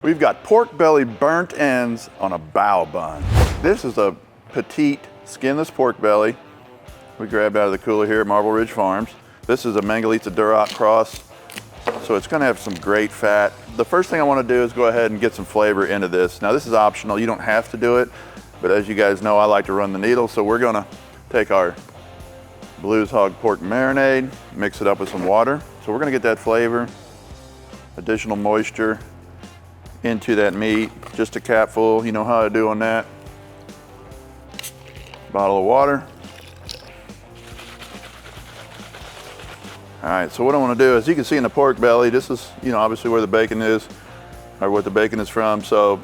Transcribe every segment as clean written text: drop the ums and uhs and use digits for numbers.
We've got pork belly burnt ends on a bao bun. This is a petite skinless pork belly we grabbed out of the cooler here at Marble Ridge Farms. This is a Mangalitsa Duroc cross, so it's gonna have some great fat. The first thing I wanna do is go ahead and get some flavor into this. Now this is optional, you don't have to do it, but as you guys know, I like to run the needle, so we're gonna take our Blues Hog pork marinade, mix it up with some water. So we're gonna get that flavor, additional moisture into that meat, just a capful, you know how I do on that. Bottle of water. All right, so what I want to do is, you can see in the pork belly, this is, you know, obviously where the bacon is, or what the bacon is from. So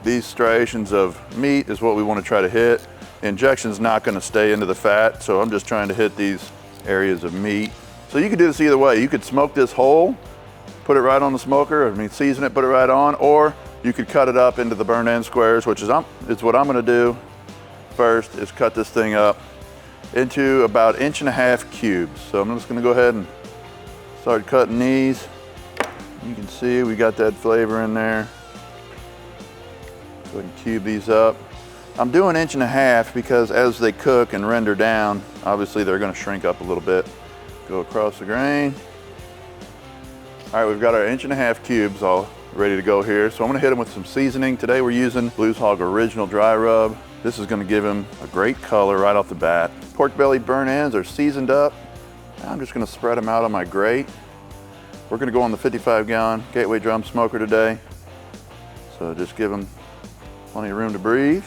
these striations of meat is what we want to try to hit. The injection's not going to stay into the fat, so I'm just trying to hit these areas of meat. So you could do this either way. You could smoke this whole, put it right on the smoker, season it, put it right on, or you could cut it up into the burnt end squares, which is what I'm going to do first, is cut this thing up into about 1.5 inch cubes. So I'm just gonna go ahead and start cutting these. You can see we got that flavor in there. Go ahead and cube these up. I'm doing 1.5 inch because as they cook and render down, obviously they're gonna shrink up a little bit. Go across the grain. All right, we've got our 1.5 inch cubes all ready to go here. So I'm gonna hit them with some seasoning. Today we're using Blues Hog Original Dry Rub. This is gonna give him a great color right off the bat. Pork belly burnt ends are seasoned up. I'm just gonna spread them out on my grate. We're gonna go on the 55-gallon Gateway drum smoker today. So just give them plenty of room to breathe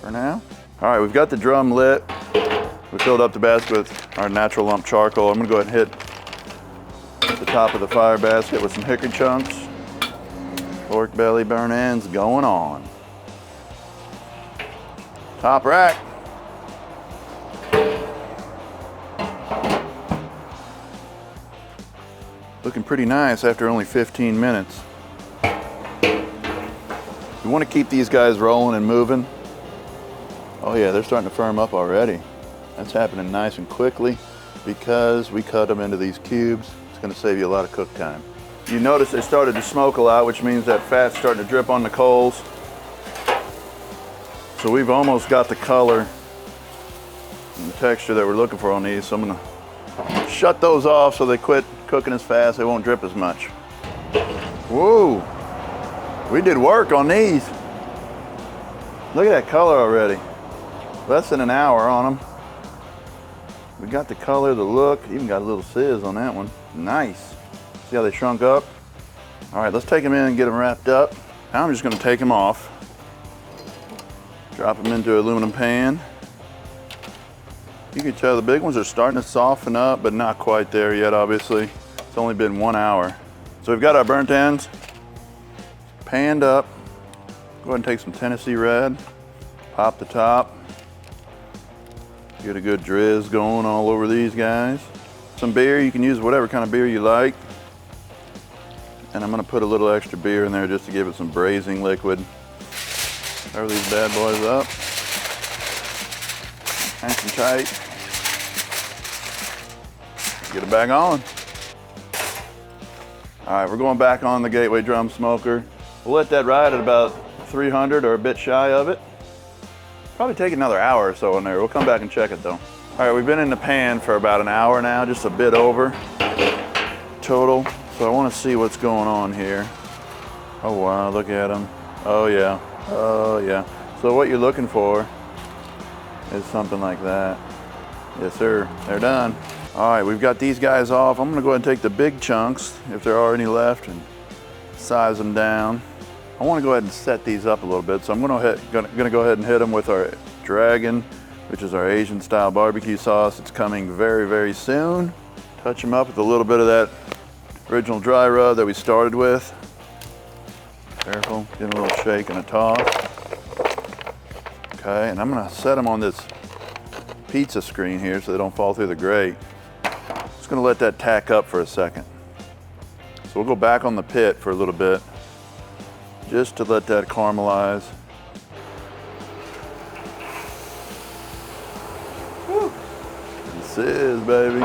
for now. All right, we've got the drum lit. We filled up the basket with our natural lump charcoal. I'm gonna go ahead and hit the top of the fire basket with some hickory chunks. Pork belly burnt ends going on. Top rack. Looking pretty nice after only 15 minutes. You want to keep these guys rolling and moving. Oh yeah, they're starting to firm up already. That's happening nice and quickly because we cut them into these cubes. It's going to save you a lot of cook time. You notice they started to smoke a lot, which means that fat's starting to drip on the coals. So we've almost got the color and the texture that we're looking for on these. So I'm gonna shut those off so they quit cooking as fast, they won't drip as much. Whoa, we did work on these. Look at that color already. Less than an hour on them. We got the color, the look, even got a little sizz on that one. Nice. See how they shrunk up? All right, let's take them in and get them wrapped up. Now I'm just gonna take them off. Drop them into an aluminum pan. You can tell the big ones are starting to soften up, but not quite there yet, obviously. It's only been 1 hour. So we've got our burnt ends panned up. Go ahead and take some Tennessee Red, pop the top. Get a good drizz going all over these guys. Some beer, you can use whatever kind of beer you like. And I'm gonna put a little extra beer in there just to give it some braising liquid. Cover these bad boys up. Nice and tight. Get it back on. All right, we're going back on the Gateway drum smoker. We'll let that ride at about 300 or a bit shy of it. Probably take another hour or so in there. We'll come back and check it though. All right, we've been in the pan for about an hour now, just a bit over total. So I want to see what's going on here. Oh wow, look at them. Oh yeah, oh yeah. So what you're looking for is something like that. Yes sir, they're done. All right, we've got these guys off. I'm gonna go ahead and take the big chunks, if there are any left, and size them down. I wanna go ahead and set these up a little bit, so I'm gonna go ahead and hit them with our Dragon, which is our Asian style barbecue sauce. It's coming very, very soon. Touch them up with a little bit of that original dry rub that we started with. Careful, give them a little shake and a toss. Okay, and I'm gonna set them on this pizza screen here so they don't fall through the grate. Just gonna let that tack up for a second. So we'll go back on the pit for a little bit, just to let that caramelize. Woo. This is, baby.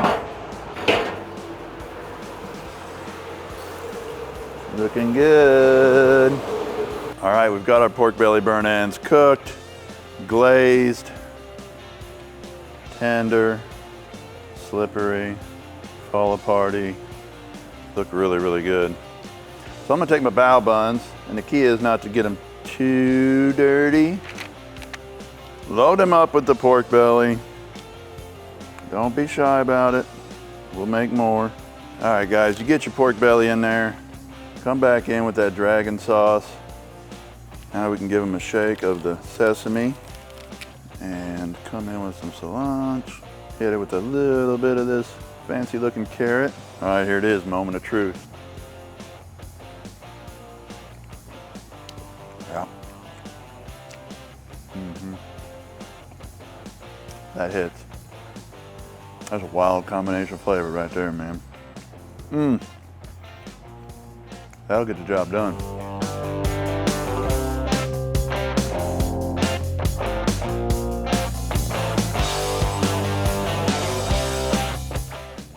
Looking good. we've got our pork belly burnt ends cooked, glazed, tender, slippery, fall aparty. Look really, really good. So I'm gonna take my bao buns, and the key is not to get them too dirty. Load them up with the pork belly. Don't be shy about it. We'll make more. All right, guys, you get your pork belly in there. Come back in with that dragon sauce. Now we can give them a shake of the sesame and come in with some cilantro. Hit it with a little bit of this fancy looking carrot. All right, here it is, moment of truth. Yeah. That hits. That's a wild combination of flavor right there, man. That'll get the job done.